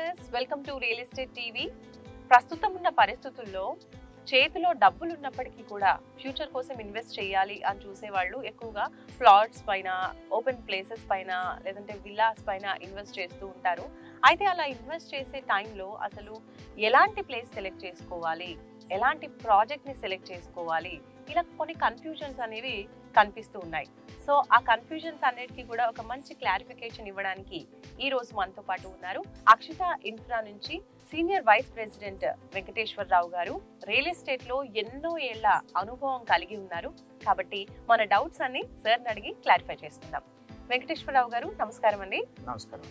Viewers, welcome to real estate TV. ప్రస్తుతం ఉన్న పరిస్థితుల్లో చేతిలో డబ్బులు ఉన్నప్పటికీ కూడా ఫ్యూచర్ కోసం ఇన్వెస్ట్ చేయాలి అని చూసేవాళ్ళు ఎక్కువగా ప్లాట్స్ పైన, ఓపెన్ ప్లేసెస్ పైన, లేదంటే విల్లాస్ పైన ఇన్వెస్ట్ చేస్తూ ఉంటారు. అయితే అలా ఇన్వెస్ట్ చేసే టైంలో అసలు ఎలాంటి ప్లేస్ సెలెక్ట్ చేసుకోవాలి, ఎలాంటి ప్రాజెక్ట్ని సెలెక్ట్ చేసుకోవాలి, ఇలా కొన్ని కన్ఫ్యూజన్స్ అనేవి కనిపిస్తూ ఉన్నాయి. సో ఆ కన్ఫ్యూజన్స్ అన్నిటికీ కూడా ఒక మంచి క్లారిఫికేషన్ ఇవ్వడానికి ఈ రోజు మనతో పాటు ఉన్నారు అక్షిత ఇన్ఫ్రా నుంచి సీనియర్ వైస్ ప్రెసిడెంట్ వెంకటేశ్వరరావు గారు. రియల్ ఎస్టేట్ లో ఎన్నో ఏళ్ల అనుభవం కలిగి ఉన్నారు కాబట్టి మన డౌట్స్ అన్ని సార్ అడిగి క్లారిఫై చేసుకుందాం. వెంకటేశ్వరరావు గారు, నమస్కారం అండి. నమస్కారం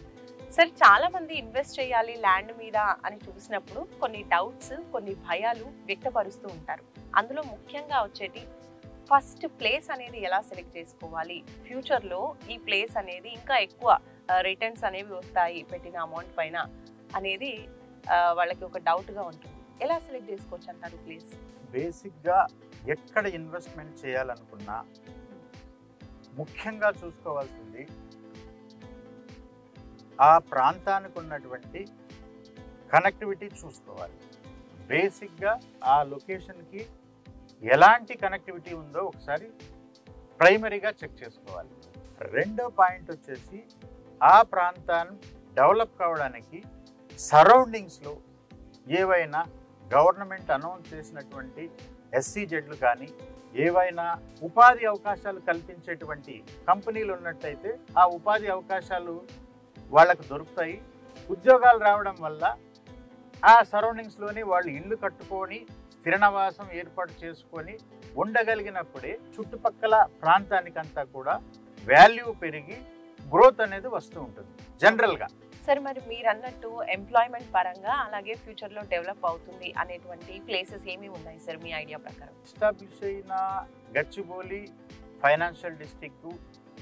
సార్, చాలా మంది ఇన్వెస్ట్ చేయాలి ల్యాండ్ మీద అని చూసినప్పుడు కొన్ని డౌట్స్, కొన్ని భయాలు వ్యక్తపరుస్తూ ఉంటారు. అందులో ముఖ్యంగా వచ్చేటి ఫస్ట్ ప్లేస్ అనేది ఎలా సెలెక్ట్ చేసుకోవాలి, ఫ్యూచర్ లో ఈ ప్లేస్ అనేది ఇంకా ఎక్కువ రిటర్న్స్ అనేవి వస్తాయి పెట్టిన అమౌంట్ పైన అనేది వాళ్ళకి ఒక డౌట్ గా ఉంటుంది. ఎలా సెలెక్ట్ చేసుకోవచ్చు అంటారు ప్లేస్? బేసిక్ గా ఎక్కడ ఇన్వెస్ట్మెంట్ చేయాలనుకున్నా ముఖ్యంగా చూసుకోవాల్సింది ఆ ప్రాంతానికి ఉన్నటువంటి కనెక్టివిటీ చూసుకోవాలి. బేసిక్ గా ఆ లొకేషన్ కి ఎలాంటి కనెక్టివిటీ ఉందో ఒకసారి ప్రైమరీగా చెక్ చేసుకోవాలి. రెండో పాయింట్ వచ్చేసి ఆ ప్రాంతాన్ని డెవలప్ కావడానికి సరౌండింగ్స్లో ఏవైనా గవర్నమెంట్ అనౌన్స్ చేసినటువంటి ఎస్సీజెడ్లు కానీ ఏవైనా ఉపాధి అవకాశాలు కల్పించేటువంటి కంపెనీలు ఉన్నట్టయితే ఆ ఉపాధి అవకాశాలు వాళ్ళకు దొరుకుతాయి. ఉద్యోగాలు రావడం వల్ల ఆ సరౌండింగ్స్లోని వాళ్ళు ఇల్లు కట్టుకొని స్థిరనివాసం ఏర్పాటు చేసుకొని ఉండగలిగినప్పుడే చుట్టుపక్కల ప్రాంతానికంతా కూడా వాల్యూ పెరిగి గ్రోత్ అనేది వస్తూ ఉంటుంది జనరల్గా. సార్, మరి మీరు అన్నట్టు ఎంప్లాయ్మెంట్ పరంగా అలాగే ఫ్యూచర్ లో డెవలప్ అవుతుంది అనేటువంటి ప్లేసెస్ ఏమి ఉన్నాయి సార్ మీ ఐడియా ప్రకారం? ఎస్టాబ్లిష్ అయిన గచ్చిబౌలి ఫైనాన్షియల్ డిస్ట్రిక్ట్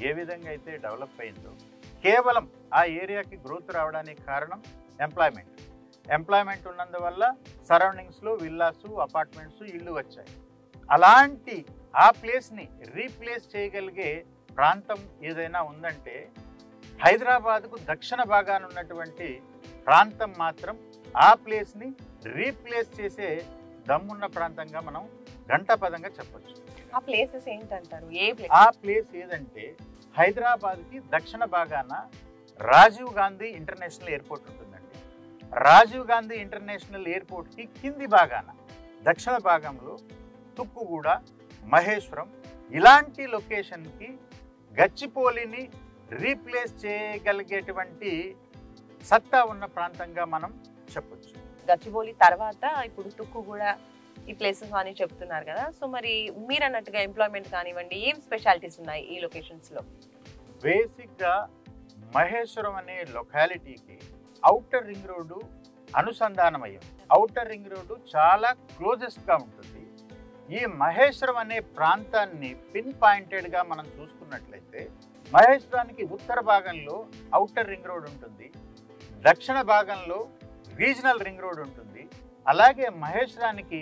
ఏ విధంగా అయితే డెవలప్ అయిందో కేవలం ఆ ఏరియాకి గ్రోత్ రావడానికి కారణం ఎంప్లాయ్మెంట్ ఉన్నందువల్ల సరౌండింగ్స్లో విల్లాసు, అపార్ట్మెంట్స్, ఇల్లు వచ్చాయి. అలాంటి ఆ ప్లేస్ని రీప్లేస్ చేయగలిగే ప్రాంతం ఏదైనా ఉందంటే హైదరాబాద్కు దక్షిణ భాగాన ఉన్నటువంటి ప్రాంతం మాత్రం ఆ ప్లేస్ని రీప్లేస్ చేసే దమ్మున్న ప్రాంతంగా మనం ఘంటాపదంగా చెప్పొచ్చు. ఆ ప్లేసెస్ ఏంటంటారు? ఆ ప్లేస్ ఏదంటే హైదరాబాద్కి దక్షిణ భాగాన రాజీవ్ గాంధీ ఇంటర్నేషనల్ ఎయిర్పోర్ట్ ఉంటుందండి. రాజీవ్ గాంధీ ఇంటర్నేషనల్ ఎయిర్పోర్ట్కి కింది భాగాన దక్షిణ భాగంలో తుక్కుగూడ, మహేశ్వరం ఇలాంటి లొకేషన్కి గచ్చిబౌలిని రీప్లేస్ చేయగలిగేటువంటి సత్తా ఉన్న ప్రాంతంగా మనం చెప్పొచ్చు. గచ్చిబౌలి తర్వాత ఇప్పుడు తుక్కుగూడ ఈ ప్లేసెస్ అని చెప్తున్నారు కదా. సో మరి మీరు అన్నట్టుగా ఎంప్లాయ్మెంట్ కానివ్వండి, ఏం స్పెషాలిటీస్ ఉన్నాయి ఈ లొకేషన్స్ లో? బేసిక్ గా మహేశ్వరం అనే లొకాలిటీకి ఔటర్ రింగ్ రోడ్డు అనుసంధానమయ్యింది. ఔటర్ రింగ్ రోడ్డు చాలా క్లోజెస్ట్ గా ఉంటుంది. ఈ మహేశ్వరం అనే ప్రాంతాన్ని పిన్ పాయింటెడ్ గా మనం చూసుకున్నట్లయితే మహేశ్వరానికి ఉత్తర భాగంలో ఔటర్ రింగ్ రోడ్ ఉంటుంది, దక్షిణ భాగంలో రీజనల్ రింగ్ రోడ్ ఉంటుంది. అలాగే మహేశ్వరానికి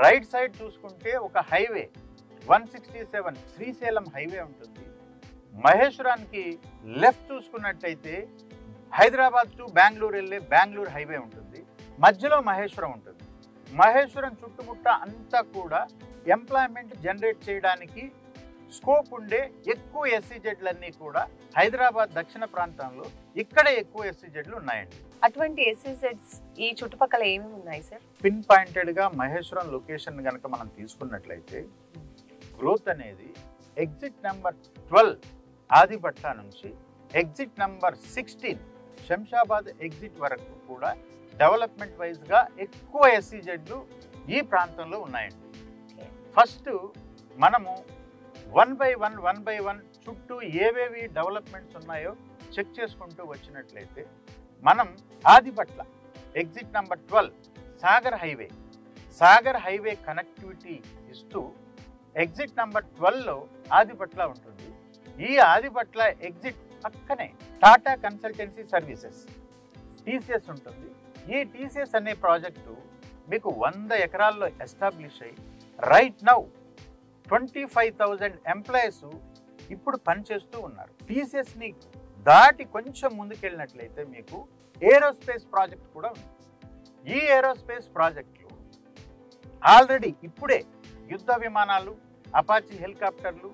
రైట్ సైడ్ చూసుకుంటే ఒక హైవే 167 శ్రీశైలం హైవే ఉంటుంది. మహేశ్వరానికి లెఫ్ట్ చూసుకున్నట్టయితే హైదరాబాద్ టు బెంగళూరు వెళ్ళే బెంగళూరు హైవే ఉంటుంది. మధ్యలో మహేశ్వరం ఉంటుంది. మహేశ్వరం చుట్టుముట్ట అంతా కూడా ఎంప్లాయ్మెంట్ జనరేట్ చేయడానికి స్కోప్ ఉండే ఎక్కువ ఎస్సీజెడ్లన్నీ కూడా హైదరాబాద్ దక్షిణ ప్రాంతంలో ఇక్కడే ఎక్కువ ఎస్సీజెడ్లు ఉన్నాయండి. అటువంటి ఎస్సీజెడ్స్ ఈ చుట్టుపక్కల ఏమేమి ఉన్నాయి సార్? పిన్ పాయింటెడ్ గా మహేశ్వరం లొకేషన్ కనుక మనం తీసుకున్నట్లయితే గ్రోత్ అనేది ఎగ్జిట్ నెంబర్ 12 ఆదిపట్ల నుంచి ఎగ్జిట్ నెంబర్ 16 శంషాబాద్ ఎగ్జిట్ వరకు కూడా డెవలప్మెంట్ వైజ్ గా ఎక్కువ ఎస్సీజెడ్లు ఈ ప్రాంతంలో ఉన్నాయండి. ఫస్ట్ మనము 1 by 1 చుట్టూ ఏవేవి డెవలప్మెంట్స్ ఉన్నాయో చెక్ చేసుకుంటూ వచ్చినట్లయితే మనం Adibatla exit number 12 Sagar highway connectivity ఇస్తూ ఎగ్జిట్ నెంబర్ 12లో ఆదిపట్ల ఉంటుంది. ఈ ఆదిపట్ల ఎగ్జిట్ పక్కనే టాటా కన్సల్టెన్సీ సర్వీసెస్ టీసీఎస్ ఉంటుంది. ఈ టీసీఎస్ అనే ప్రాజెక్టు మీకు 100 ఎకరాల్లో ఎస్టాబ్లిష్ అయ్యి రైట్ నౌ 25,000 ఎంప్లాయీస్ ఇప్పుడు పనిచేస్తూ ఉన్నారు. టీసీఎస్ని దాటి కొంచెం ముందుకెళ్ళినట్లయితే మీకు ఏరోస్పేస్ ప్రాజెక్ట్ కూడా ఉంది. ఈ ఏరోస్పేస్ ప్రాజెక్టులో ఆల్రెడీ ఇప్పుడే యుద్ధ విమానాలు, అపాచీ హెలికాప్టర్లు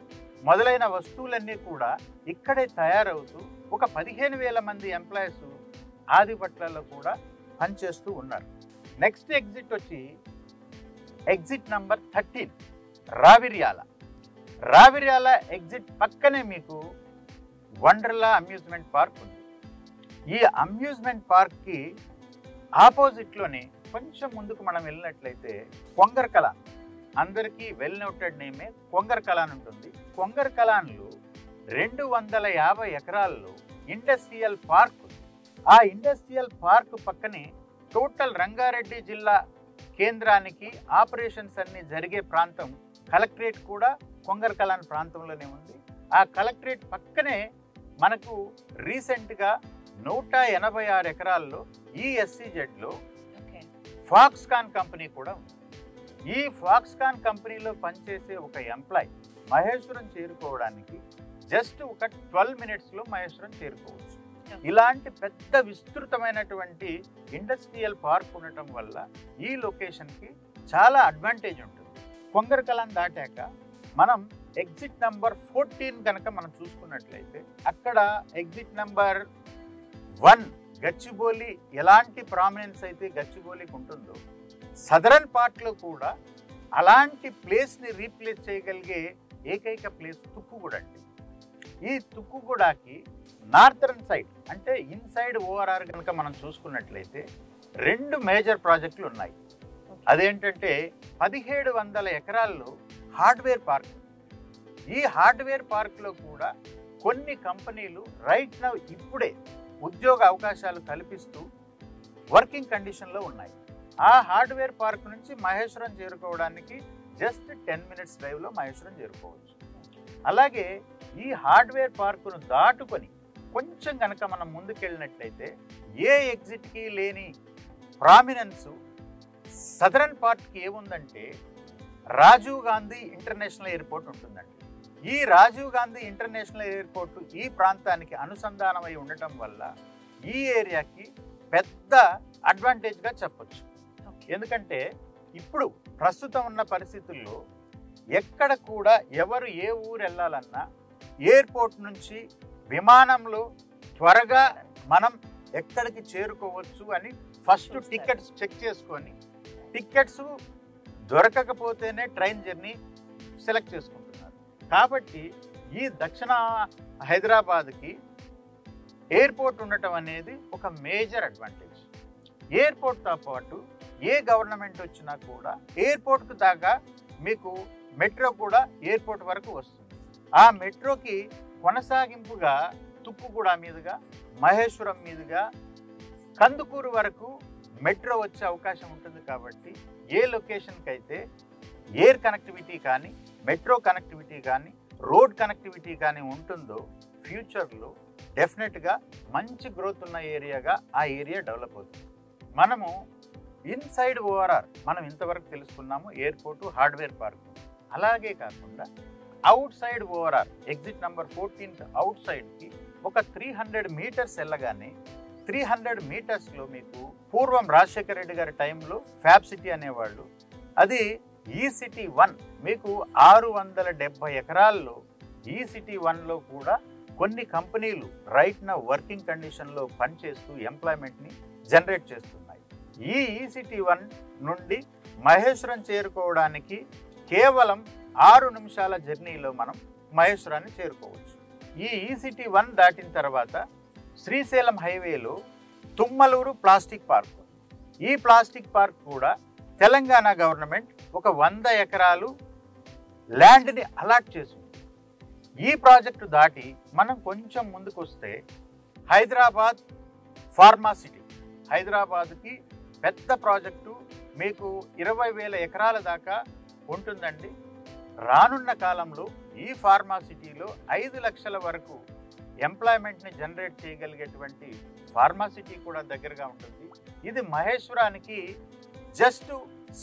మొదలైన వస్తువులన్నీ కూడా ఇక్కడే తయారవుతూ ఒక 15,000 మంది ఎంప్లాయీస్ ఆదిపట్లలో కూడా పనిచేస్తూ ఉన్నారు. నెక్స్ట్ ఎగ్జిట్ వచ్చి exit number 13 Raviryal. Raviryal exit పక్కనే మీకు వండర్లా అమ్యూజ్మెంట్ పార్క్ ఉంది. ఈ అమ్యూజ్మెంట్ పార్క్కి ఆపోజిట్లోనే కొంచెం ముందుకు మనం వెళ్ళినట్లయితే కొంగర్ కలాన్, అందరికీ వెల్ నోటెడ్ నేమే కొంగర్ కలాన్ ఉంటుంది. కొంగర్ కలాన్లో 250 ఎకరాల్లో ఇండస్ట్రియల్ పార్క్. ఆ ఇండస్ట్రియల్ పార్క్ పక్కనే టోటల్ రంగారెడ్డి జిల్లా కేంద్రానికి ఆపరేషన్స్ అన్ని జరిగే ప్రాంతం కలెక్టరేట్ కూడా కొంగర్ కలాన్ ప్రాంతంలోనే ఉంది. ఆ కలెక్టరేట్ పక్కనే మనకు రీసెంట్గా 186 ఎకరాల్లో ఈ SEZలో ఫాక్స్కాన్ కంపెనీ కూడా ఉంది. ఈ ఫాక్స్కాన్ కంపెనీలో పనిచేసే ఒక ఎంప్లాయ్ మహేశ్వరం చేరుకోవడానికి జస్ట్ ఒక 12 మినిట్స్లో మహేశ్వరం చేరుకోవచ్చు. ఇలాంటి పెద్ద విస్తృతమైనటువంటి ఇండస్ట్రియల్ పార్క్ ఉండటం వల్ల ఈ లొకేషన్కి చాలా అడ్వాంటేజ్ ఉంటుంది. కొంగర్ కలాన్ దాటాక మనం ఎగ్జిట్ నంబర్ 14 కనుక మనం చూసుకున్నట్లయితే అక్కడ ఎగ్జిట్ నంబర్ 1 గచ్చిబౌలి ఎలాంటి ప్రామినెన్స్ అయితే గచ్చిబౌలికి ఉంటుందో సదరన్ పార్ట్లో కూడా అలాంటి ప్లేస్ని రీప్లేస్ చేయగలిగే ఏకైక ప్లేస్ తుక్కుగూడ అండి. ఈ తుక్కుగూడకి నార్థరన్ సైడ్ అంటే ఇన్సైడ్ ORR కనుక మనం చూసుకున్నట్లయితే 2 మేజర్ ప్రాజెక్టులు ఉన్నాయి. అదేంటంటే 1700 ఎకరాల్లో హార్డ్వేర్ పార్క్. ఈ హార్డ్వేర్ పార్క్లో కూడా కొన్ని కంపెనీలు రైట్ నౌ ఇప్పుడే ఉద్యోగ అవకాశాలు కల్పిస్తూ వర్కింగ్ కండిషన్లో ఉన్నాయి. ఆ హార్డ్వేర్ పార్క్ నుంచి మహేశ్వరం చేరుకోవడానికి జస్ట్ 10 మినిట్స్ డ్రైవ్లో మహేశ్వరం చేరుకోవచ్చు. అలాగే ఈ హార్డ్వేర్ పార్కును దాటుకొని కొంచెం కనుక మనం ముందుకెళ్ళినట్లయితే ఏ ఎగ్జిట్కి లేని ప్రామినెన్స్ సదరన్ పార్ట్కి ఏముందంటే రాజీవ్ గాంధీ ఇంటర్నేషనల్ ఎయిర్పోర్ట్ ఉంటుందండి. ఈ రాజీవ్ గాంధీ ఇంటర్నేషనల్ ఎయిర్పోర్ట్ ఈ ప్రాంతానికి అనుసంధానమై ఉండటం వల్ల ఈ ఏరియాకి పెద్ద అడ్వాంటేజ్గా చెప్పొచ్చు. ఎందుకంటే ఇప్పుడు ప్రస్తుతం ఉన్న పరిస్థితుల్లో ఎక్కడ కూడా ఎవరు ఏ ఊరు వెళ్ళాలన్నా ఎయిర్పోర్ట్ నుంచి విమానంలో త్వరగా మనం ఎక్కడికి చేరుకోవచ్చు అని ఫస్ట్ టికెట్స్ చెక్ చేసుకొని టికెట్స్ దొరకకపోతేనే ట్రైన్ జర్నీ సెలెక్ట్ చేసుకుంటున్నారు. కాబట్టి ఈ దక్షిణ హైదరాబాద్కి ఎయిర్పోర్ట్ ఉండటం అనేది ఒక మేజర్ అడ్వాంటేజ్. ఎయిర్పోర్ట్తో పాటు ఏ గవర్నమెంట్ వచ్చినా కూడా ఎయిర్పోర్ట్కు దాకా మీకు మెట్రో కూడా ఎయిర్పోర్ట్ వరకు వస్తుంది. ఆ మెట్రోకి కొనసాగింపుగా తుక్కుగూడ మీదుగా మహేశ్వరం మీదుగా కందుకూరు వరకు మెట్రో వచ్చే అవకాశం ఉంటుంది. కాబట్టి ఏ లొకేషన్కి అయితే ఎయిర్ కనెక్టివిటీ కానీ మెట్రో కనెక్టివిటీ కానీ రోడ్ కనెక్టివిటీ కానీ ఉంటుందో ఫ్యూచర్లో డెఫినెట్గా మంచి గ్రోత్ ఉన్న ఏరియాగా ఆ ఏరియా డెవలప్ అవుతుంది. మనము ఇన్సైడ్ ORR మనం ఇంతవరకు తెలుసుకున్నాము, ఎయిర్పోర్టు, హార్డ్వేర్ పార్క్. అలాగే కాకుండా out side ORR exit number 14 out సైడ్కి ఒక 300 మీటర్స్ వెళ్ళగానే 300 మీటర్స్లో మీకు పూర్వం రాజశేఖర రెడ్డి గారి టైంలో ఫ్యాబ్ సిటీ అనేవాళ్ళు, అది ఈ సిటీ 1 మీకు 670 ఎకరాల్లో ఈ సిటీ 1లో కూడా కొన్ని కంపెనీలు రైట్ నా వర్కింగ్ కండిషన్లో పనిచేస్తూ ఎంప్లాయ్మెంట్ని జనరేట్ చేస్తున్నాయి. ఈ సిటీ 1 నుండి మహేశ్వరం చేరుకోవడానికి కేవలం 6 నిమిషాల జర్నీలో మనం మహేశ్వరాన్ని చేరుకోవచ్చు. ఈ సిటీ 1 దాటిన తర్వాత శ్రీశైలం హైవేలో తుమ్మలూరు ప్లాస్టిక్ పార్క్. ఈ ప్లాస్టిక్ పార్క్ కూడా తెలంగాణ గవర్నమెంట్ ఒక 100 ఎకరాలు ల్యాండ్ని అలాట్ చేసింది. ఈ ప్రాజెక్టు దాటి మనం కొంచెం ముందుకు వస్తే హైదరాబాద్ ఫార్మా సిటీ, హైదరాబాద్కి పెద్ద ప్రాజెక్టు మీకు 20,000 ఎకరాల దాకా ఉంటుందండి. రానున్న కాలంలో ఈ ఫార్మా సిటీలో 5 లక్షల వరకు ఎంప్లాయ్మెంట్ని జనరేట్ చేయగలిగేటువంటి ఫార్మా సిటీ కూడా దగ్గరగా ఉంటుంది. ఇది మహేశ్వరానికి జస్ట్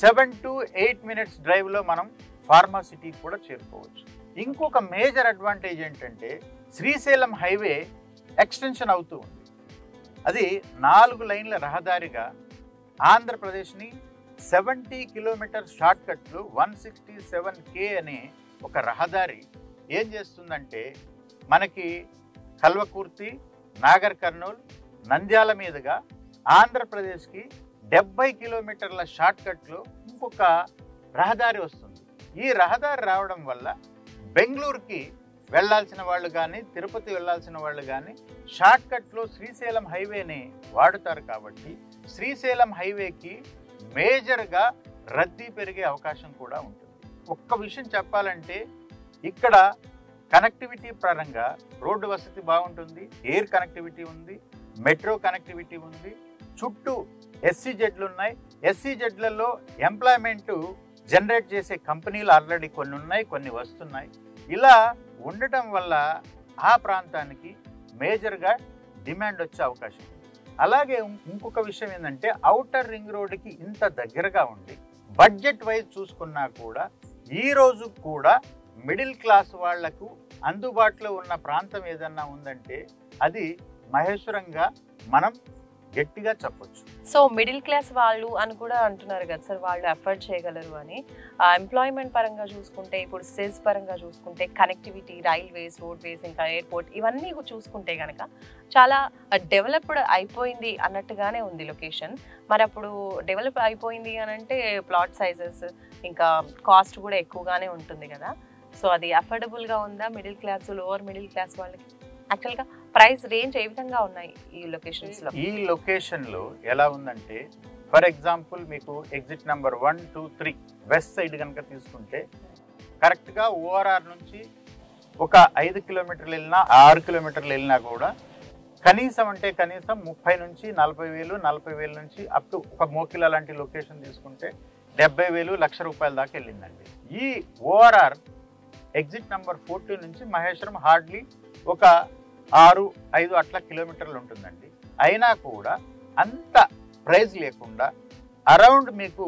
7 to 8 మినిట్స్ డ్రైవ్లో మనం ఫార్మా సిటీ కూడా చేరుకోవచ్చు. ఇంకొక మేజర్ అడ్వాంటేజ్ ఏంటంటే శ్రీశైలం హైవే ఎక్స్టెన్షన్ అవుతూ ఉంది. అది 4 లైన్ల రహదారిగా ఆంధ్రప్రదేశ్ని 70 కిలోమీటర్ షార్ట్ కట్లు 167K అనే ఒక రహదారి ఏం చేస్తుందంటే మనకి కల్వకుర్తి, నాగర్ కర్నూల్, నంద్యాల మీదుగా ఆంధ్రప్రదేశ్కి 70 కిలోమీటర్ల షార్ట్ కట్లో ఇంకొక రహదారి వస్తుంది. ఈ రహదారి రావడం వల్ల బెంగళూరుకి వెళ్ళాల్సిన వాళ్ళు కానీ, తిరుపతి వెళ్ళాల్సిన వాళ్ళు కానీ షార్ట్ కట్లో శ్రీశైలం హైవేని వాడుతారు. కాబట్టి శ్రీశైలం హైవేకి మేజర్గా రద్దీ పెరిగే అవకాశం కూడా ఉంటుంది. ఒక్క విషయం చెప్పాలంటే ఇక్కడ కనెక్టివిటీ పరంగా రోడ్డు వసతి బాగుంటుంది, ఎయిర్ కనెక్టివిటీ ఉంది, మెట్రో కనెక్టివిటీ ఉంది, చుట్టూ SEZలు ఉన్నాయి. SEZలలో ఎంప్లాయ్మెంట్ జనరేట్ చేసే కంపెనీలు ఆల్రెడీ కొన్ని ఉన్నాయి, కొన్ని వస్తున్నాయి. ఇలా ఉండటం వల్ల ఆ ప్రాంతానికి మేజర్గా డిమాండ్ వచ్చే అవకాశం ఉంది. అలాగే ఇంకొక విషయం ఏంటంటే ఔటర్ రింగ్ రోడ్డుకి ఇంత దగ్గరగా ఉండి బడ్జెట్ వైజ్ చూసుకున్నా కూడా ఈ రోజు కూడా మిడిల్ క్లాస్ వాళ్లకు అందుబాటులో ఉన్న ప్రాంతం ఏదన్నా ఉందంటే అది మహేశ్వరంగా మనం గట్టిగా చెప్పొచ్చు. సో మిడిల్ క్లాస్ వాళ్ళు అని కూడా అంటున్నారు కదా సార్, వాళ్ళు అఫోర్డ్ చేయగలరు అని. ఎంప్లాయ్మెంట్ పరంగా చూసుకుంటే, ఇప్పుడు సెస్ పరంగా చూసుకుంటే, కనెక్టివిటీ, రైల్వేస్, రోడ్వేస్, ఇంకా ఎయిర్పోర్ట్, ఇవన్నీ చూసుకుంటే కనుక చాలా డెవలప్డ్ అయిపోయింది అన్నట్టుగానే ఉంది లొకేషన్. మరి అప్పుడు డెవలప్ అయిపోయింది అని అంటే ప్లాట్ సైజెస్ ఇంకా కాస్ట్ కూడా ఎక్కువగానే ఉంటుంది కదా. సో అది అఫోర్డబుల్గా ఉందా middle class, lower middle class వాళ్ళకి? యాక్చువల్గా ప్రైస్ రేంజ్ ఏ విధంగా ఉన్నాయి ఈ లొకేషన్స్లో? ఈ లొకేషన్లో ఎలా ఉందంటే ఫర్ ఎగ్జాంపుల్ మీకు ఎగ్జిట్ నెంబర్ 1, 2, 3 వెస్ట్ సైడ్ కనుక తీసుకుంటే కరెక్ట్గా ORR నుంచి ఒక 5 కిలోమీటర్లు వెళ్ళినా 6 కిలోమీటర్లు వెళ్ళినా కూడా కనీసం 30 నుంచి 40,000, 40,000 నుంచి అప్ టు ఒక మోకిలా లాంటి లొకేషన్ తీసుకుంటే 70,000, ₹1,00,000 దాకా వెళ్ళిందండి. ఈ ORR ఎగ్జిట్ నెంబర్ 14 నుంచి మహేశ్వరం హార్డ్లీ ఒక 6-5 అట్లా కిలోమీటర్లు ఉంటుందండి. అయినా కూడా అంత ప్రైజ్ లేకుండా అరౌండ్ మీకు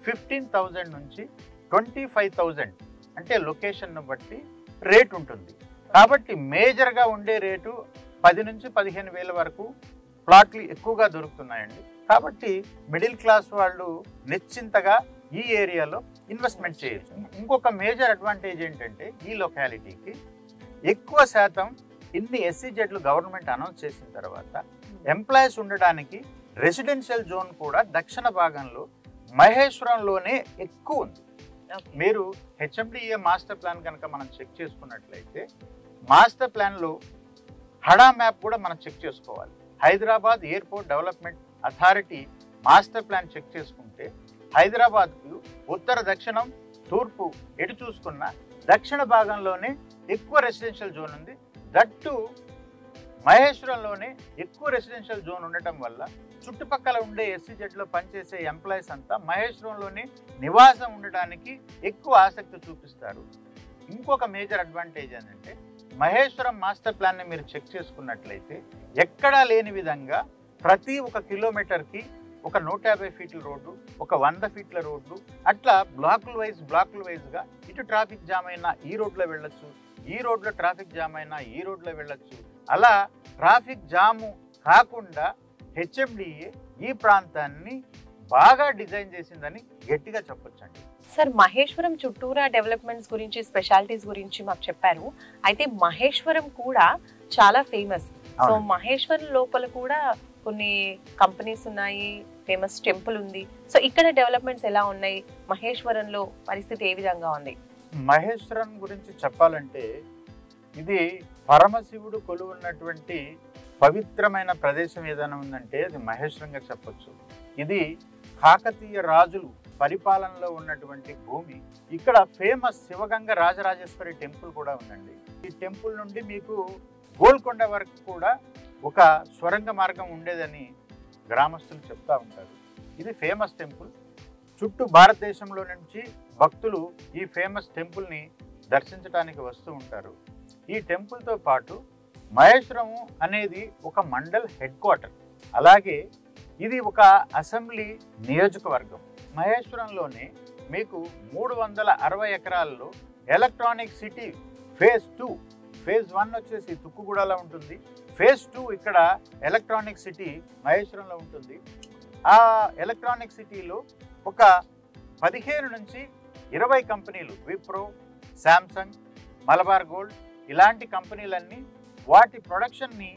15,000 నుంచి 25,000 అంటే లొకేషన్ను బట్టి రేట్ ఉంటుంది. కాబట్టి మేజర్గా ఉండే రేటు 10 నుంచి 15,000 వరకు ప్లాట్లు ఎక్కువగా దొరుకుతున్నాయండి. కాబట్టి మిడిల్ క్లాస్ వాళ్ళు నిశ్చింతగా ఈ ఏరియాలో ఇన్వెస్ట్మెంట్ చేయొచ్చు. ఇంకొక మేజర్ అడ్వాంటేజ్ ఏంటంటే ఈ లొకాలిటీకి ఎక్కువ శాతం ఇన్ని SEZలు గవర్నమెంట్ అనౌన్స్ చేసిన తర్వాత ఎంప్లాయీస్ ఉండడానికి రెసిడెన్షియల్ జోన్ కూడా దక్షిణ భాగంలో మహేశ్వరంలోనే ఎక్కువ ఉంది. మీరు HMDA మాస్టర్ ప్లాన్ కనుక మనం చెక్ చేసుకున్నట్లయితే మాస్టర్ ప్లాన్లో హడా మ్యాప్ కూడా మనం చెక్ చేసుకోవాలి. Hyderabad airport development authority master plan check చేసుకుంటే హైదరాబాద్కు ఉత్తర, దక్షిణం, తూర్పు ఎటు చూసుకున్న దక్షిణ భాగంలోనే ఎక్కువ రెసిడెన్షియల్ జోన్ ఉంది. దట్టు మహేశ్వరంలోనే ఎక్కువ రెసిడెన్షియల్ జోన్ ఉండటం వల్ల చుట్టుపక్కల ఉండే SEZలో పనిచేసే ఎంప్లాయీస్ అంతా మహేశ్వరంలోనే నివాసం ఉండడానికి ఎక్కువ ఆసక్తి చూపిస్తారు. ఇంకొక మేజర్ అడ్వాంటేజ్ ఏంటంటే మహేశ్వరం మాస్టర్ ప్లాన్ని మీరు చెక్ చేసుకున్నట్లయితే ఎక్కడా లేని విధంగా ప్రతి 1 కిలోమీటర్కి ఒక 150 ఫీట్ల రోడ్డు, ఒక 100 ఫీట్ల రోడ్డు, అట్లా బ్లాకుల వైజ్గా ఇటు ట్రాఫిక్ జామ్ అయినా ఈ రోడ్లో వెళ్ళొచ్చు, ఈ రోడ్లో ట్రాఫిక్ జామ్ అయినా ఈ రోడ్లో వెళ్ళొచ్చు. అలా ట్రాఫిక్ జాము కాకుండా HMDA ఈ ప్రాంతాన్ని బాగా డిజైన్ చేసిందని గట్టిగా చెప్పొచ్చండి. సార్, మహేశ్వరం చుట్టూరా డెవలప్మెంట్స్ గురించి, స్పెషాలిటీస్ గురించి మాకు చెప్పారు. అయితే మహేశ్వరం కూడా చాలా ఫేమస్. సో మహేశ్వరం లోపల కూడా కొన్ని కంపెనీస్ ఉన్నాయి, ఫేమస్ టెంపుల్ ఉంది. సో ఇక్కడ డెవలప్మెంట్స్ ఎలా ఉన్నాయి? మహేశ్వరంలో పరిస్థితి ఏ విధంగా ఉంది? మహేశ్వరం గురించి చెప్పాలంటే ఇది పరమశివుడు కొలువున్నటువంటి పవిత్రమైన ప్రదేశం ఏదైనా ఉందంటే అది మహేశ్వరంగా చెప్పొచ్చు. ఇది కాకతీయ రాజులు పరిపాలనలో ఉన్నటువంటి భూమి. ఇక్కడ ఫేమస్ శివగంగ రాజరాజేశ్వరి టెంపుల్ కూడా ఉందండి. ఈ టెంపుల్ నుండి మీకు గోల్కొండ వరకు కూడా ఒక స్వరంగ మార్గం ఉండేదని గ్రామస్తులు చెప్తా ఉంటారు. ఇది ఫేమస్ టెంపుల్. చుట్టూ భారతదేశంలో నుంచి భక్తులు ఈ ఫేమస్ టెంపుల్ని దర్శించడానికి వస్తూ ఉంటారు. ఈ టెంపుల్తో పాటు మహేశ్వరం అనేది ఒక మండల్ హెడ్ క్వార్టర్, అలాగే ఇది ఒక అసెంబ్లీ నియోజకవర్గం. మహేశ్వరంలోనే మీకు 360 ఎకరాల్లో ఎలక్ట్రానిక్ సిటీ ఫేజ్ 2 ఫేజ్ 1 వచ్చేసి తుక్కుగూడలో ఉంటుంది. ఫేజ్ 2 ఇక్కడ ఎలక్ట్రానిక్ సిటీ మహేశ్వరంలో ఉంటుంది. ఆ ఎలక్ట్రానిక్ సిటీలో ఒక 15 నుంచి 20 కంపెనీలు, విప్రో, శాంసంగ్, మలబార్ గోల్డ్ ఇలాంటి కంపెనీలన్నీ వాటి ప్రొడక్షన్ని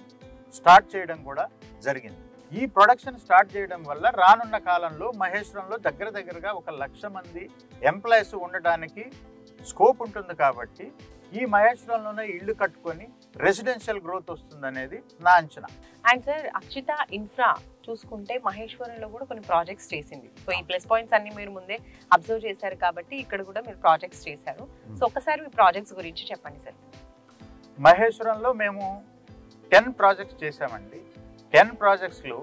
స్టార్ట్ చేయడం కూడా జరిగింది. ఈ ప్రొడక్షన్ స్టార్ట్ చేయడం వల్ల రానున్న కాలంలో మహేశ్వరంలో దగ్గరగా 1,00,000 మంది ఎంప్లాయీస్ ఉండడానికి స్కోప్ ఉంటుంది. కాబట్టి ఈ మహేశ్వరంలోనే ఇల్లు కట్టుకొని రెసిడెన్షియల్ గ్రోత్ వస్తుందనేది నా అంచనా. అండ్ సార్, అక్షిత ఇన్ఫ్రా చూసుకుంటే మహేశ్వరంలో కూడా కొన్ని ప్రాజెక్ట్స్ చేసింది. సో ఈ ప్లస్ పాయింట్స్ అన్ని మీరు ముందే అబ్జర్వ్ చేశారు కాబట్టి ఇక్కడ కూడా మీరు ప్రాజెక్ట్స్ చేశారు. సో ఒకసారి మీ ప్రాజెక్ట్స్ గురించి చెప్పండి సార్. మహేశ్వరంలో మేము 10 ప్రాజెక్ట్స్ చేశామండి. 10 ప్రాజెక్ట్స్లో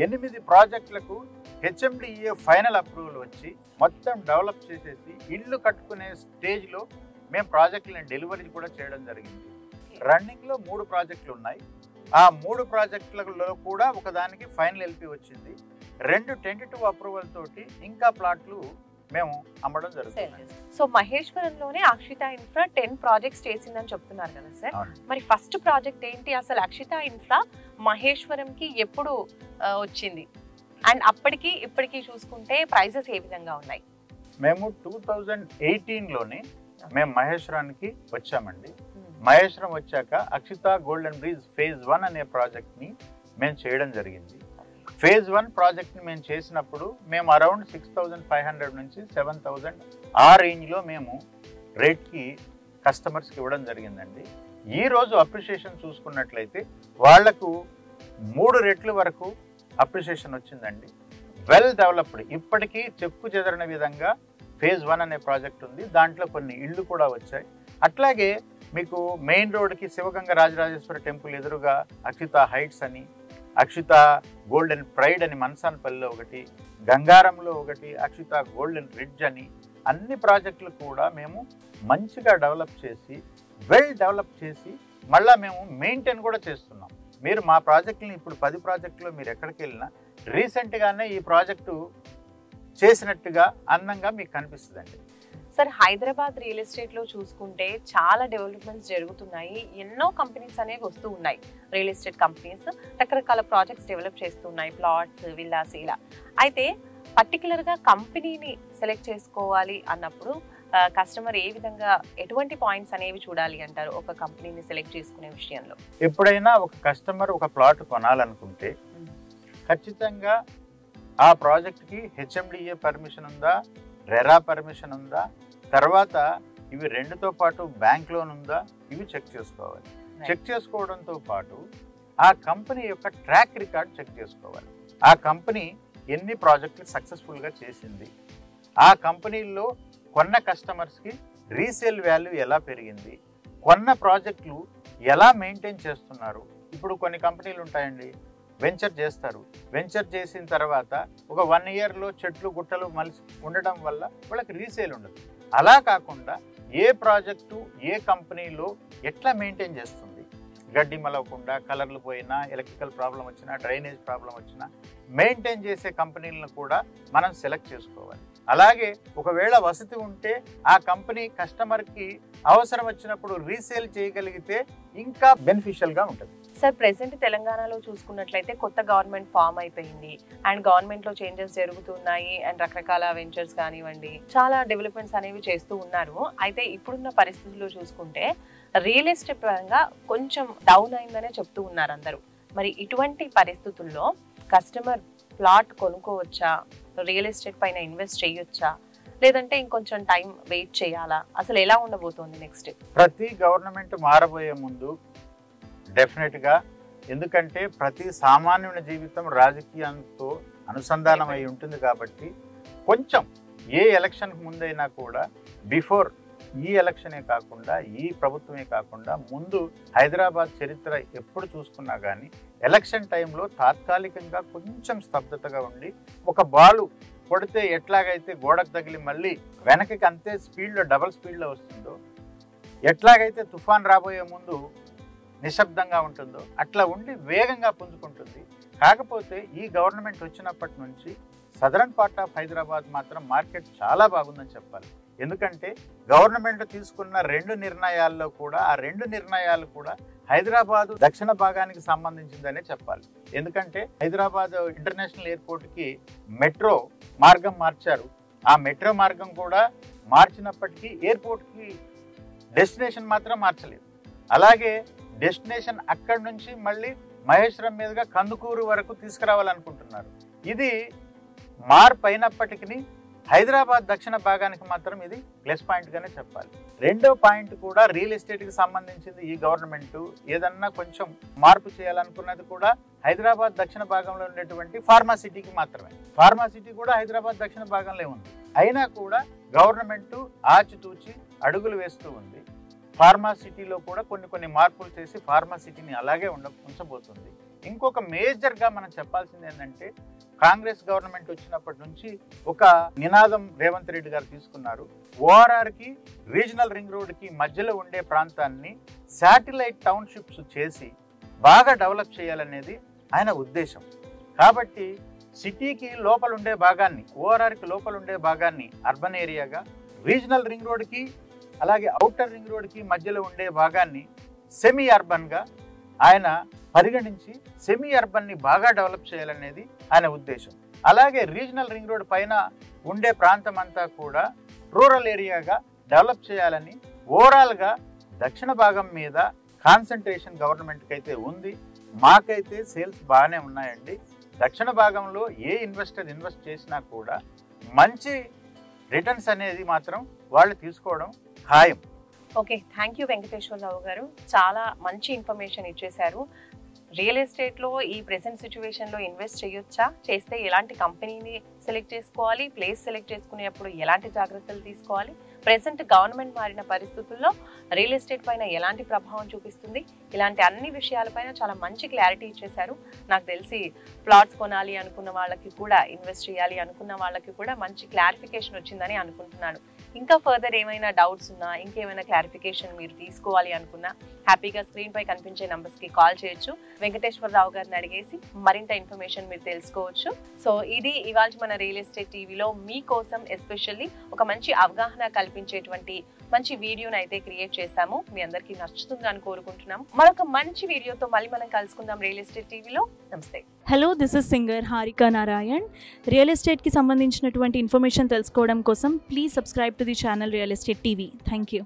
8 ప్రాజెక్టులకు హెచ్ఎండిఏ ఫైనల్ అప్రూవల్ వచ్చి మొత్తం డెవలప్ చేసేసి ఇల్లు కట్టుకునే స్టేజ్లో మేము ప్రాజెక్టులను డెలివరీ కూడా చేయడం జరిగింది. రన్నింగ్లో 3 ప్రాజెక్టులు ఉన్నాయి. ఆ 3 ప్రాజెక్టులలో కూడా ఒకదానికి ఫైనల్ ఎల్పి వచ్చింది. 2 టెంటేటివ్ అప్రూవల్ తోటి ఇంకా ప్లాట్లు మేము అమ్మడం జరుగుతుంది. సో మహేశ్వరంలోనే అక్షిత ఇన్ఫ్రా 10 ప్రాజెక్ట్స్ చేసిందని చెప్తున్నారు కదా సార్. మరి ఫస్ట్ ప్రాజెక్ట్ ఏంటి అసలు? అక్షిత ఇన్ఫ్రా మహేశ్వరంకి ఎప్పుడు వచ్చింది అండ్ అప్పటికి ఇప్పటికి చూసుకుంటే ప్రైజెస్ ఏ విధంగా ఉన్నాయి? మేము 2018లోనే మేము మహేశ్వరానికి వచ్చామండి. మహేశ్వరం వచ్చాక అక్షిత గోల్డెన్ బ్రిడ్జ్ ఫేజ్ 1 అనే ప్రాజెక్ట్ని మేము చేయడం జరిగింది. ఫేజ్ 1 ప్రాజెక్ట్ని మేము చేసినప్పుడు మేము అరౌండ్ 6,500 నుంచి 7,000 ఆ రేంజ్లో మేము రేట్కి కస్టమర్స్కి ఇవ్వడం జరిగిందండి. ఈరోజు అప్రిషియేషన్ చూసుకున్నట్లయితే వాళ్లకు 3 రెట్ల వరకు అప్రిషియేషన్ వచ్చిందండి. వెల్ డెవలప్డ్, ఇప్పటికీ చెక్కు చెదరని విధంగా ఫేజ్ 1 అనే ప్రాజెక్ట్ ఉంది. దాంట్లో కొన్ని ఇళ్ళు కూడా వచ్చాయి. అట్లాగే మీకు మెయిన్ రోడ్కి శివగంగ రాజరాజేశ్వర టెంపుల్ ఎదురుగా అక్షిత హైట్స్ అని, అక్షిత గోల్డెన్ ప్రైడ్ అని మన్సాన్పల్లిలో ఒకటి, గంగారంలో ఒకటి, అక్షిత గోల్డెన్ రిడ్జ్ అని అన్ని ప్రాజెక్టులు కూడా మేము మంచిగా డెవలప్ చేసి వెల్ డెవలప్ చేసి మళ్ళీ మేము మెయింటైన్ కూడా చేస్తున్నాం. మీరు మా ప్రాజెక్టుని ఇప్పుడు 10 ప్రాజెక్టులో మీరు ఎక్కడికి వెళ్ళినా రీసెంట్గానే ఈ ప్రాజెక్టు చేసినట్టుగా అందంగా మీకు కనిపిస్తుందండి. సార్, హైదరాబాద్ రియల్ ఎస్టేట్లో చూసుకుంటే చాలా డెవలప్మెంట్స్ జరుగుతున్నాయి. ఎన్నో కంపెనీస్ అనేవి వస్తూ ఉన్నాయి. రియల్ ఎస్టేట్ కంపెనీస్ రకరకాల ప్రాజెక్ట్స్ డెవలప్ చేస్తున్నాయి, ప్లాట్స్, విల్లాస్ ఇలా. అయితే పర్టికులర్గా కంపెనీని సెలెక్ట్ చేసుకోవాలి అన్నప్పుడు కస్టమర్ ఏ విధంగా ఎటువంటి పాయింట్స్ అనేవి చూడాలి అంటారు ఒక కంపెనీని సెలెక్ట్ చేసుకునే విషయంలో? ఎప్పుడైనా ఒక కస్టమర్ ఒక ప్లాట్ కొనాలనుకుంటే ఖచ్చితంగా ఆ ప్రాజెక్ట్కి హెచ్ఎండిఏ పర్మిషన్ ఉందా, రెరా పర్మిషన్ ఉందా, తర్వాత ఇవి 2తో పాటు బ్యాంక్ లోన్ ఉందా, ఇవి చెక్ చేసుకోవాలి. చెక్ చేసుకోవడంతో పాటు ఆ కంపెనీ యొక్క ట్రాక్ రికార్డ్ చెక్ చేసుకోవాలి. ఆ కంపెనీ ఎన్ని ప్రాజెక్టులు సక్సెస్ఫుల్గా చేసింది, ఆ కంపెనీల్లో కొన్న కస్టమర్స్కి రీసేల్ వాల్యూ ఎలా పెరిగింది, కొన్న ప్రాజెక్టులు ఎలా మెయింటైన్ చేస్తున్నారు. ఇప్పుడు కొన్ని కంపెనీలు ఉంటాయండి, వెంచర్ చేస్తారు. వెంచర్ చేసిన తర్వాత ఒక 1 ఇయర్లో చెట్లు గుట్టలు మలిసి ఉండడం వల్ల వాళ్ళకి రీసేల్ ఉండదు. అలా కాకుండా ఏ ప్రాజెక్టు ఏ కంపెనీలో ఎట్లా మెయింటైన్ చేస్తుంది, గడ్డి మలవకుండా, కలర్లు పోయినా, ఎలక్ట్రికల్ ప్రాబ్లం వచ్చినా, డ్రైనేజ్ ప్రాబ్లం వచ్చినా మెయింటైన్ చేసే కంపెనీలను కూడా మనం సెలెక్ట్ చేసుకోవాలి. అలాగే ఒకవేళ వసతి ఉంటే ఆ కంపెనీ కస్టమర్కి అవసరం వచ్చినప్పుడు రీసేల్ చేయగలిగితే ఇంకా బెనిఫిషియల్గా ఉంటుంది. సార్, ప్రెసెంట్ తెలంగాణలో చూసుకున్నట్లయితే కొత్త గవర్నమెంట్ ఫామ్ అయిపోయింది అండ్ గవర్నమెంట్లో చేంజెస్ జరుగుతున్నాయి అండ్ రకరకాల వెంచర్స్ కానివ్వండి, చాలా డెవలప్మెంట్స్ అనేవి చేస్తూ ఉన్నారు. అయితే ఇప్పుడున్న పరిస్థితుల్లో చూసుకుంటే రియల్ ఎస్టేట్ పరంగా కొంచెం డౌన్ అయిందనే చెప్తూ ఉన్నారు అందరూ. మరి ఇటువంటి పరిస్థితుల్లో కస్టమర్ ప్లాట్ కొనుక్కోవచ్చా, రియల్ ఎస్టేట్ పైన ఇన్వెస్ట్ చేయొచ్చా, లేదంటే ఇంకొంచెం టైం వెయిట్ చేయాలా, అసలు ఎలా ఉండబోతోంది నెక్స్ట్? ప్రతి గవర్నమెంట్ మారబోయే ముందు డెఫినెట్గా, ఎందుకంటే ప్రతి సామాన్యుని జీవితం రాజకీయంతో అనుసంధానం అయి ఉంటుంది కాబట్టి కొంచెం ఏ ఎలక్షన్కి ముందైనా కూడా బిఫోర్ ఈ ఎలక్షనే కాకుండా, ఈ ప్రభుత్వమే కాకుండా ముందు హైదరాబాద్ చరిత్ర ఎప్పుడు చూసుకున్నా కానీ ఎలక్షన్ టైంలో తాత్కాలికంగా కొంచెం స్తబ్దతగా ఉండి, ఒక బాలు కొడితే ఎట్లాగైతే గోడకు తగిలి మళ్ళీ వెనకకి అంతే స్పీడ్లో, డబల్ స్పీడ్లో వస్తుందో, ఎట్లాగైతే తుఫాన్ రాబోయే ముందు నిశ్శబ్దంగా ఉంటుందో అట్లా ఉండి వేగంగా పుంజుకుంటుంది. కాకపోతే ఈ గవర్నమెంట్ వచ్చినప్పటి నుంచి సదరన్ పార్ట్ ఆఫ్ హైదరాబాద్ మాత్రం మార్కెట్ చాలా బాగుందని చెప్పాలి. ఎందుకంటే గవర్నమెంట్ తీసుకున్న 2 నిర్ణయాల్లో కూడా ఆ 2 నిర్ణయాలు కూడా హైదరాబాదు దక్షిణ భాగానికి సంబంధించిందనే చెప్పాలి. ఎందుకంటే హైదరాబాద్ ఇంటర్నేషనల్ ఎయిర్పోర్ట్కి మెట్రో మార్గం మార్చారు. ఆ మెట్రో మార్గం కూడా మార్చినప్పటికీ ఎయిర్పోర్ట్కి డెస్టినేషన్ మాత్రం మార్చలేదు. అలాగే డెస్టినేషన్ అక్కడి నుంచి మళ్ళీ మహేశ్వరం మీదుగా కందుకూరు వరకు తీసుకురావాలనుకుంటున్నారు. ఇది మార్పు అయినప్పటికీ హైదరాబాద్ దక్షిణ భాగానికి మాత్రం ఇది ప్లస్ పాయింట్గానే చెప్పాలి. రెండో పాయింట్ కూడా రియల్ ఎస్టేట్కి సంబంధించింది. ఈ గవర్నమెంట్ ఏదన్నా కొంచెం మార్పు చేయాలనుకున్నది కూడా హైదరాబాద్ దక్షిణ భాగంలో ఉండేటువంటి ఫార్మాసిటీకి మాత్రమే. ఫార్మాసిటీ కూడా హైదరాబాద్ దక్షిణ భాగంలో ఉంది. అయినా కూడా గవర్నమెంట్ ఆచితూచి అడుగులు వేస్తూ ఉంది. ఫార్మాసిటీలో కూడా కొన్ని మార్పులు చేసి ఫార్మాసిటీని అలాగే ఉంచబోతుంది. ఇంకొక మేజర్గా మనం చెప్పాల్సింది ఏంటంటే, కాంగ్రెస్ గవర్నమెంట్ వచ్చినప్పటి నుంచి ఒక నినాదం రేవంత్ రెడ్డి గారు తీసుకున్నారు. ఓఆర్ఆర్కి రీజనల్ రింగ్ రోడ్కి మధ్యలో ఉండే ప్రాంతాన్ని శాటిలైట్ టౌన్షిప్స్ చేసి బాగా డెవలప్ చేయాలనేది ఆయన ఉద్దేశం. కాబట్టి సిటీకి లోపల ఉండే భాగాన్ని, ఓఆర్ఆర్కి లోపల ఉండే భాగాన్ని అర్బన్ ఏరియాగా, రీజనల్ రింగ్ రోడ్కి అలాగే ఔటర్ రింగ్ రోడ్కి మధ్యలో ఉండే భాగాన్ని సెమీ అర్బన్గా ఆయన పరిగణించి సెమీ అర్బన్ని బాగా డెవలప్ చేయాలనేది ఆయన ఉద్దేశం. అలాగే రీజనల్ రింగ్ రోడ్ పైన ఉండే ప్రాంతం అంతా కూడా రూరల్ ఏరియాగా డెవలప్ చేయాలని ఓవరాల్గా దక్షిణ భాగం మీద కాన్సన్ట్రేషన్ గవర్నమెంట్కి అయితే ఉంది. మాకైతే సేల్స్ బాగానే ఉన్నాయండి. దక్షిణ భాగంలో ఏ ఇన్వెస్టర్ ఇన్వెస్ట్ చేసినా కూడా మంచి రిటర్న్స్ అనేది మాత్రం వాళ్ళు తీసుకోవడం ఖాయం. ఓకే, థ్యాంక్ యూ వెంకటేశ్వరరావు గారు. చాలా మంచి ఇన్ఫర్మేషన్ ఇచ్చేశారు. రియల్ ఎస్టేట్లో ఈ ప్రెసెంట్ సిచ్యువేషన్లో ఇన్వెస్ట్ చేయొచ్చా, చేస్తే ఎలాంటి కంపెనీని సెలెక్ట్ చేసుకోవాలి, ప్లేస్ సెలెక్ట్ చేసుకునేప్పుడు ఎలాంటి జాగ్రత్తలు తీసుకోవాలి, ప్రెసెంట్ గవర్నమెంట్ మారిన పరిస్థితుల్లో రియల్ ఎస్టేట్ పైన ఎలాంటి ప్రభావం చూపిస్తుంది, ఇలాంటి అన్ని విషయాలపైన చాలా మంచి క్లారిటీ ఇచ్చేశారు. నాకు తెలిసి ప్లాట్స్ కొనాలి అనుకున్న వాళ్ళకి కూడా, ఇన్వెస్ట్ చేయాలి అనుకున్న వాళ్ళకి కూడా మంచి క్లారిఫికేషన్ వచ్చిందని అనుకుంటున్నాను. ఇంకా ఫర్దర్ ఏమైనా డౌట్స్ ఉన్నా, ఇంకేమైనా క్లారిఫికేషన్ మీరు తీసుకోవాలి అనుకున్నా హ్యాపీగా స్క్రీన్ పై కనిపించే నంబర్స్కి కాల్ చేయొచ్చు. వెంకటేశ్వరరావు గారిని అడిగేసి మరింత ఇన్ఫర్మేషన్ మీరు తెలుసుకోవచ్చు. సో ఇది ఇవాళ మన రియల్ ఎస్టేట్ టీవీలో మీకోసం ఎస్పెషల్లీ ఒక మంచి అవగాహన కల్పించేటువంటి మంచి వీడియోని అయితే క్రియేట్ చేశాము. మీ అందరికీ నచ్చుతుందని కోరుకుంటున్నాం. మరొక మంచి వీడియోతో మళ్ళీ మనం కలుసుకుందాం రియల్ ఎస్టేట్ టీవీలో. నమస్తే. Hello, this is singer Harika Narayan. Real ఎస్టేట్కి సంబంధించినటువంటి ఇన్ఫర్మేషన్ తెలుసుకోవడం కోసం please subscribe to the channel real estate TV. Thank you.